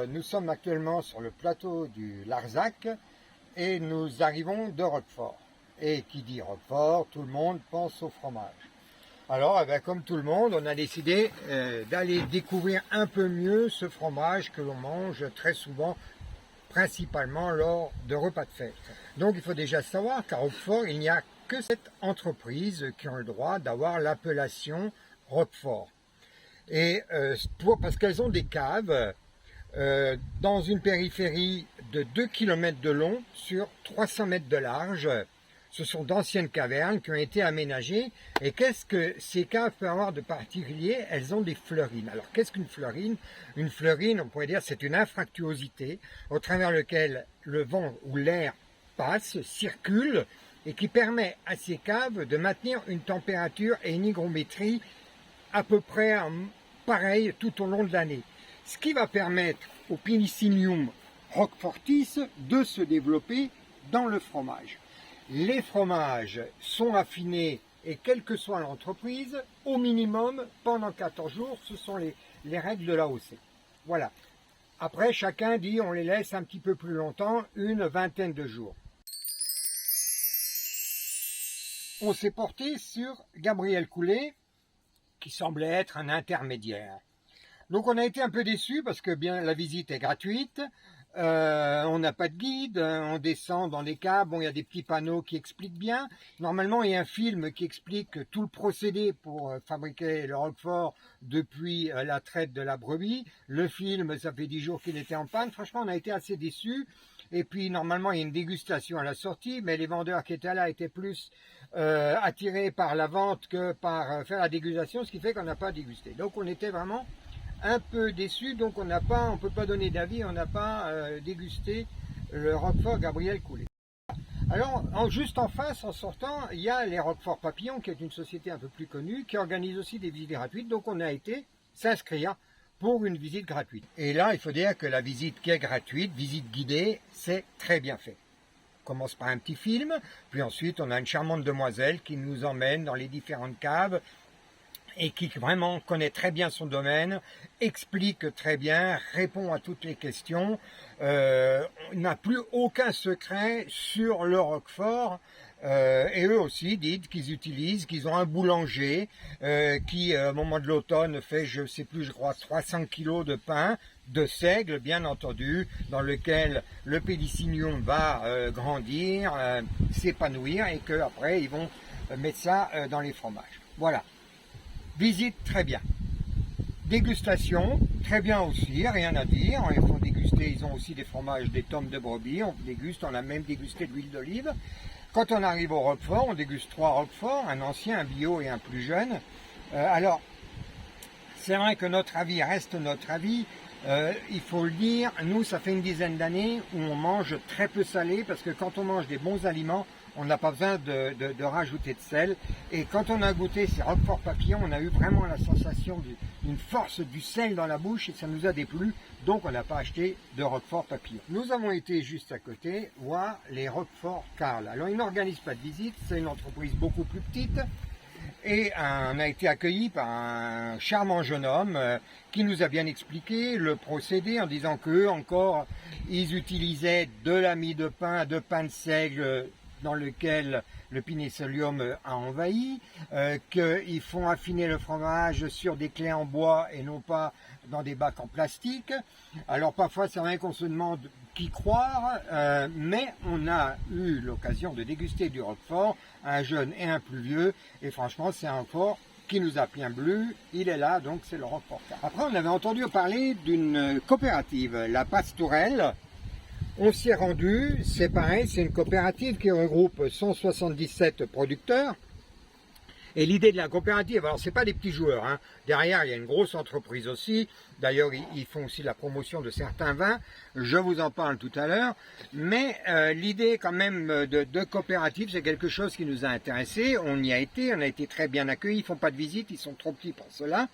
Nous sommes actuellement sur le plateau du Larzac et nous arrivons de Roquefort. Et qui dit Roquefort, tout le monde pense au fromage. Alors, comme tout le monde, on a décidé d'aller découvrir un peu mieux ce fromage que l'on mange très souvent, principalement lors de repas de fête. Donc il faut déjà savoir qu'à Roquefort, il n'y a que 7 entreprises qui ont le droit d'avoir l'appellation Roquefort. Et parce qu'elles ont des caves dans une périphérie de 2 km de long sur 300 mètres de large. Ce sont d'anciennes cavernes qui ont été aménagées. Et qu'est-ce que ces caves peuvent avoir de particulier? Elles ont des fleurines. Alors qu'est-ce qu'une fleurine? Une fleurine, on pourrait dire, c'est une infractuosité au travers laquelle le vent ou l'air passe, circule, et qui permet à ces caves de maintenir une température et une hygrométrie à peu près pareil tout au long de l'année. Ce qui va permettre au Pénicillium roquefortis de se développer dans le fromage. Les fromages sont affinés, et quelle que soit l'entreprise, au minimum pendant 14 jours, ce sont les règles de l'AOC. Voilà. Après, chacun dit on les laisse un petit peu plus longtemps, une vingtaine de jours. On s'est porté sur Gabriel Coulet, qui semblait être un intermédiaire. Donc on a été un peu déçus parce que bien la visite est gratuite, on n'a pas de guide, on descend dans les caves, bon il y a des petits panneaux qui expliquent bien. Normalement il y a un film qui explique tout le procédé pour fabriquer le Roquefort depuis la traite de la brebis. Le film, ça fait 10 jours qu'il était en panne, franchement on a été assez déçus. Et puis normalement il y a une dégustation à la sortie, mais les vendeurs qui étaient là étaient plus attirés par la vente que par faire la dégustation, ce qui fait qu'on n'a pas dégusté. Donc on était vraiment un peu déçu, donc on peut pas donner d'avis, on n'a pas dégusté le Roquefort Gabriel Coulet. Alors, juste en face, en sortant, il y a les Roquefort Papillon, qui est une société un peu plus connue, qui organise aussi des visites gratuites, donc on a été s'inscrire pour une visite gratuite. Et là, il faut dire que la visite qui est gratuite, visite guidée, c'est très bien fait. On commence par un petit film, puis ensuite on a une charmante demoiselle qui nous emmène dans les différentes caves, et qui vraiment connaît très bien son domaine, explique très bien, répond à toutes les questions, n'a plus aucun secret sur le Roquefort, et eux aussi disent qu'ils ont un boulanger qui, au moment de l'automne, fait, je sais plus, je crois, 300 kilos de pain, de seigle, bien entendu, dans lequel le Pénicillium va grandir, s'épanouir, et qu'après, ils vont mettre ça dans les fromages. Voilà. Visite, très bien. Dégustation, très bien aussi, rien à dire. Ils font déguster, ils ont aussi des fromages, des tomes de brebis. On déguste, on a même dégusté de l'huile d'olive. Quand on arrive au Roquefort, on déguste 3 Roqueforts, un ancien, un bio et un plus jeune. Alors, c'est vrai que notre avis reste notre avis. Il faut le dire, nous, ça fait une dizaine d'années où on mange très peu salé, parce que quand on mange des bons aliments, on n'a pas besoin de rajouter de sel. Et quand on a goûté ces Roquefort Papillon, on a eu vraiment la sensation d'une force du sel dans la bouche et ça nous a déplu. Donc on n'a pas acheté de Roquefort Papillon. Nous avons été juste à côté voir les Roquefort Carl. Alors ils n'organisent pas de visite, c'est une entreprise beaucoup plus petite. Et on a été accueillis par un charmant jeune homme qui nous a bien expliqué le procédé en disant qu'eux encore, ils utilisaient de la mie de pain de seigle dans lequel le Pénicillium a envahi, qu'ils font affiner le fromage sur des clés en bois et non pas dans des bacs en plastique. Alors parfois c'est vrai qu'on se demande qui croire, mais on a eu l'occasion de déguster du Roquefort, un jeune et un plus vieux, et franchement c'est un Roquefort qui nous a bien plu, il est là, donc c'est le Roquefort. Après on avait entendu parler d'une coopérative, la Pastourelle. On s'y est rendu, c'est pareil, c'est une coopérative qui regroupe 177 producteurs. Et l'idée de la coopérative, alors c'est pas des petits joueurs, hein. Derrière il y a une grosse entreprise aussi, d'ailleurs ils font aussi la promotion de certains vins, je vous en parle tout à l'heure, mais l'idée quand même de coopérative, c'est quelque chose qui nous a intéressés, on y a été, on a été très bien accueillis, ils font pas de visite, ils sont trop petits pour cela,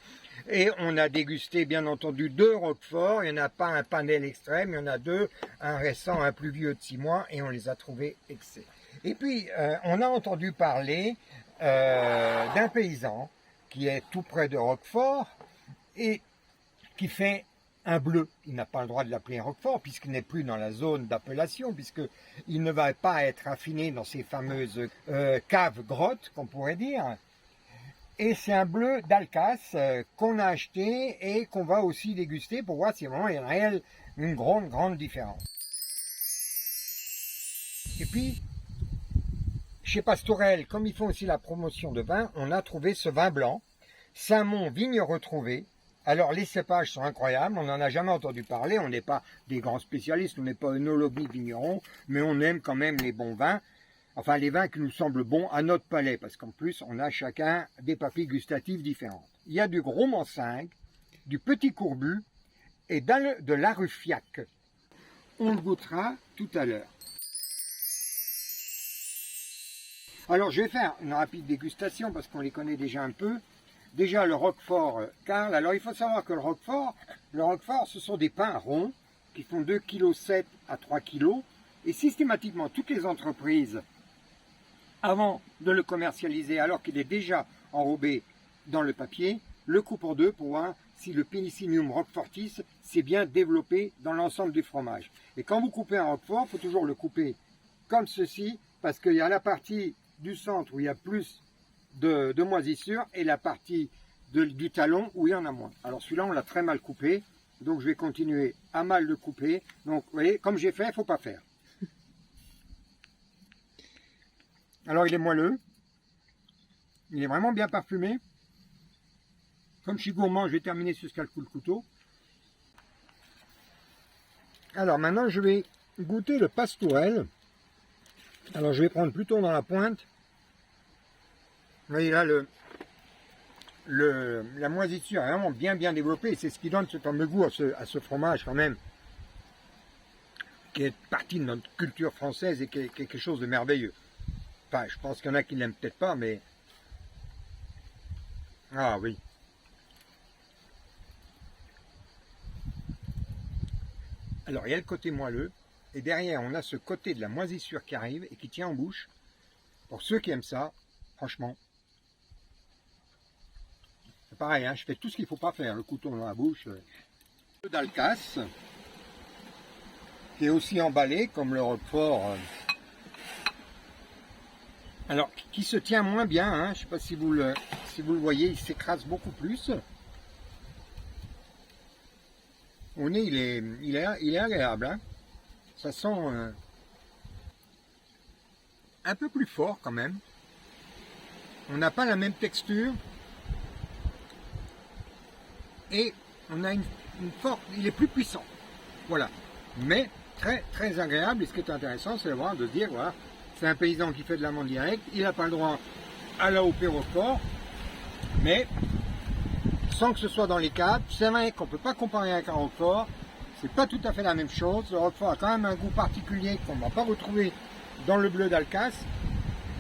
et on a dégusté bien entendu 2 Roqueforts, il n'y en a pas un panel extrême, il y en a 2, un récent, un plus vieux de 6 mois, et on les a trouvés excellents. Et puis on a entendu parler d'un paysan qui est tout près de Roquefort et qui fait un bleu, il n'a pas le droit de l'appeler un Roquefort puisqu'il n'est plus dans la zone d'appellation, puisqu'il ne va pas être affiné dans ces fameuses caves-grottes, qu'on pourrait dire. Et c'est un bleu d'Alcace qu'on a acheté et qu'on va aussi déguster pour voir si vraiment il y a une grande différence. Et puis, chez Pastourel, comme ils font aussi la promotion de vin, on a trouvé ce vin blanc, Saint-Mont Vigne Retrouvée. Alors les cépages sont incroyables, on n'en a jamais entendu parler, on n'est pas des grands spécialistes, on n'est pas œnologie vigneron, mais on aime quand même les bons vins, enfin les vins qui nous semblent bons à notre palais, parce qu'en plus on a chacun des papilles gustatives différentes. Il y a du Gros Mansingue, du Petit Courbu et de la Ruffiac. On le goûtera tout à l'heure. Alors je vais faire une rapide dégustation parce qu'on les connaît déjà un peu. Déjà le Roquefort Carl, alors il faut savoir que le Roquefort ce sont des pains ronds qui font 2,7 kg à 3 kg et systématiquement toutes les entreprises, avant de le commercialiser alors qu'il est déjà enrobé dans le papier, le coupent en deux pour voir si le Penicillium roquefortis s'est bien développé dans l'ensemble du fromage. Et quand vous coupez un Roquefort, il faut toujours le couper comme ceci parce qu'il y a la partie du centre où il y a plus de moisissure et la partie du talon où il y en a moins. Alors celui-là on l'a très mal coupé, donc je vais continuer à mal le couper. Donc vous voyez, comme j'ai fait, il ne faut pas faire. Alors il est moelleux, il est vraiment bien parfumé. Comme je suis gourmand, je vais terminer sur ce qu'a le couteau. Alors maintenant je vais goûter le Pastourel. Alors je vais prendre plutôt dans la pointe. Vous voyez là, la moisissure est vraiment bien développée. C'est ce qui donne ce fameux goût à ce fromage quand même, qui est partie de notre culture française et qui est quelque chose de merveilleux. Enfin, je pense qu'il y en a qui ne l'aiment peut-être pas, mais... Ah oui. Alors, il y a le côté moelleux, et derrière, on a ce côté de la moisissure qui arrive et qui tient en bouche. Pour ceux qui aiment ça, franchement, c'est pareil, hein, je fais tout ce qu'il ne faut pas faire, le couteau dans la bouche. D'Alcace, qui est aussi emballé, comme le Roquefort. Alors, qui se tient moins bien, hein, je ne sais pas si vous le voyez, il s'écrase beaucoup plus. Au nez, il est agréable, hein. Ça sent un peu plus fort quand même. On n'a pas la même texture. Et on a une forte, il est plus puissant. Voilà. Mais très agréable. Et ce qui est intéressant, c'est de se dire, voilà, c'est un paysan qui fait de l'amande directe, il n'a pas le droit à l'AOP Roquefort, mais sans que ce soit dans les caves. C'est vrai qu'on ne peut pas comparer avec un Roquefort, c'est pas tout à fait la même chose. Le Roquefort a quand même un goût particulier qu'on ne va pas retrouver dans le bleu d'Alcace,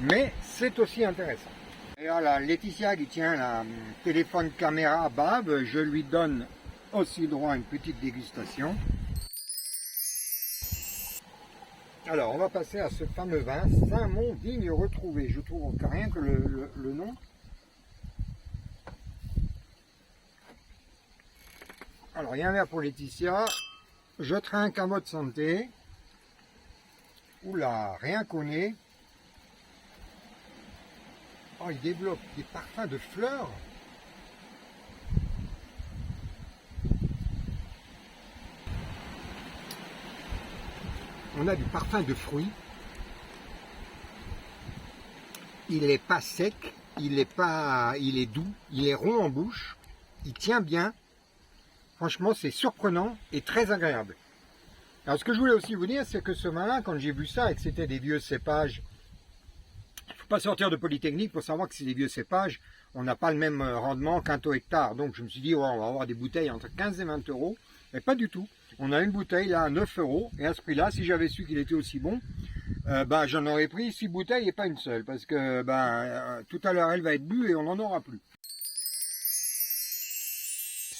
mais c'est aussi intéressant. Et voilà, Laetitia qui tient la téléphone caméra Bab, je lui donne aussi droit à une petite dégustation. Alors, on va passer à ce fameux vin, Saint-Mont Vigne Retrouvée. Je trouve que rien que le nom. Alors, il y a un verre pour Laetitia. Je trinque à votre santé. Oula, rien qu'on est. Oh, il développe des parfums de fleurs. On a du parfum de fruits. Il n'est pas sec, il est doux, il est rond en bouche, il tient bien. Franchement, c'est surprenant et très agréable. Alors, ce que je voulais aussi vous dire, c'est que ce vin-là, quand j'ai vu ça et que c'était des vieux cépages, il ne faut pas sortir de Polytechnique pour savoir que c'est des vieux cépages, on n'a pas le même rendement qu'un taux hectare. Donc, je me suis dit, oh, on va avoir des bouteilles entre 15 et 20 euros, mais pas du tout. On a une bouteille là à 9 euros, et à ce prix-là, si j'avais su qu'il était aussi bon, j'en aurais pris 6 bouteilles et pas une seule, parce que tout à l'heure elle va être bue et on n'en aura plus.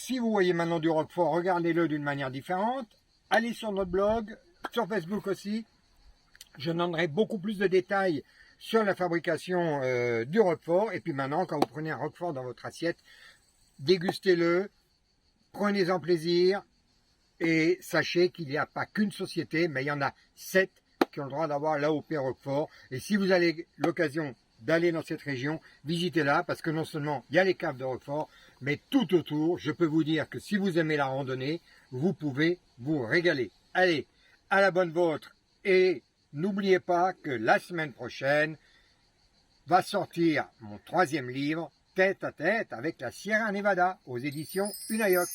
Si vous voyez maintenant du Roquefort, regardez-le d'une manière différente. Allez sur notre blog, sur Facebook aussi. Je donnerai beaucoup plus de détails sur la fabrication du Roquefort. Et puis maintenant, quand vous prenez un Roquefort dans votre assiette, dégustez-le, prenez-en plaisir. Et sachez qu'il n'y a pas qu'une société, mais il y en a 7 qui ont le droit d'avoir l'AOP Roquefort. Et si vous avez l'occasion d'aller dans cette région, visitez-la, parce que non seulement il y a les caves de Roquefort, mais tout autour, je peux vous dire que si vous aimez la randonnée, vous pouvez vous régaler. Allez, à la bonne vôtre, et n'oubliez pas que la semaine prochaine va sortir mon 3e livre, Tête à tête avec la Sierra Nevada, aux éditions Unayok.